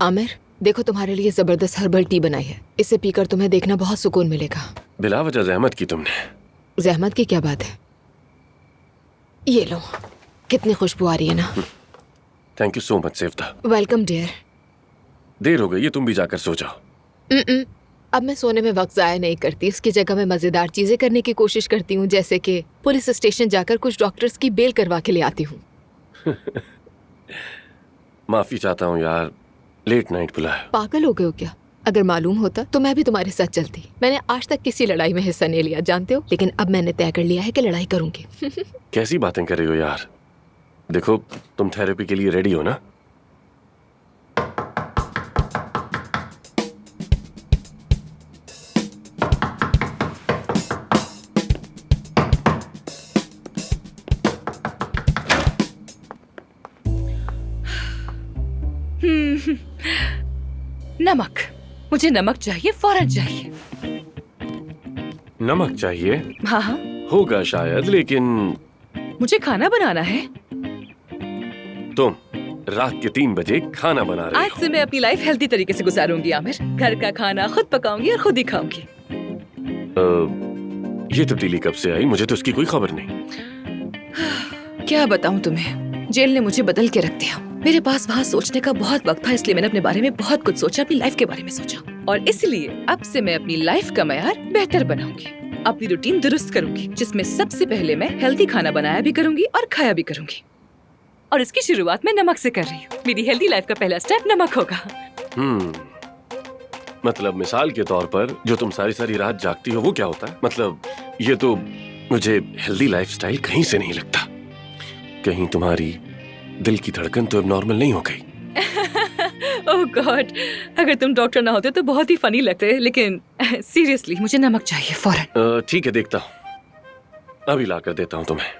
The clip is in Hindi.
आमिर, देखो तुम्हारे लिए जबरदस्त हर्बल टी बनाई है। इसे पीकर तुम्हें देखना बहुत सुकून मिलेगा। बिला वजह जहमत की तुमने। जहमत की क्या बात है? ये लो, कितनी खुशबू आ रही है ना। थैंक यू सो मच सेवता। Welcome dear. देर हो गई है, तुम भी जाकर सो जाओ। अब मैं सोने में वक्त जाया नहीं करती। उसकी जगह मैं मजेदार चीजें करने की कोशिश करती हूँ, जैसे कि पुलिस स्टेशन जाकर कुछ डॉक्टर्स की बेल करवा के ले आती हूँ। माफी चाहता हूँ यार, लेट नाइट बुलाया। पागल हो गए हो क्या? अगर मालूम होता तो मैं भी तुम्हारे साथ चलती। मैंने आज तक किसी लड़ाई में हिस्सा नहीं लिया, जानते हो, लेकिन अब मैंने तय कर लिया है कि लड़ाई करूंगी। कैसी बातें कर रही हो यार? देखो, तुम थेरेपी के लिए रेडी हो ना? नमक, मुझे नमक चाहिए, फौरन चाहिए। नमक चाहिए? हाँ हाँ, होगा शायद, लेकिन मुझे खाना बनाना है। तुम रात के 3 बजे खाना बना रही आज से मैं अपनी लाइफ हेल्दी तरीके से गुजारूंगी आमिर। घर का खाना खुद पकाऊंगी और खुद ही खाऊंगी। हो। ये तब्दीली कब से आई? मुझे तो इसकी कोई खबर नहीं। क्या बताऊं तुम्हें, जेल ने मुझे बदल के रख दिया। मेरे पास वहाँ सोचने का बहुत वक्त था, इसलिए मैंने अपने बारे में बहुत कुछ सोचा, अपनी लाइफ के बारे में सोचा, और इसलिए अब से मैं अपनी लाइफ का मयार बेहतर बनाऊंगी। अपनी रूटीन दुरुस्त करूंगी, जिसमें सबसे पहले मैं हेल्दी खाना बनाया भी करूंगी और खाया भी करूंगी। और इसकी शुरुआत मैं नमक से कर रही हूँ। मेरी हेल्दी लाइफ का पहला स्टेप नमक होगा। मतलब मिसाल के तौर पर जो तुम सारी सारी रात जागती हो वो क्या होता है? मतलब ये तो मुझे हेल्दी लाइफस्टाइल कहीं से नहीं लगता। कहीं तुम्हारी दिल की धड़कन तो अब नॉर्मल नहीं हो गई? ओह गॉड, अगर तुम डॉक्टर ना होते तो बहुत ही फनी लगते, लेकिन सीरियसली मुझे नमक चाहिए फौरन। ठीक है, देखता हूँ, अभी ला कर देता हूँ तुम्हें।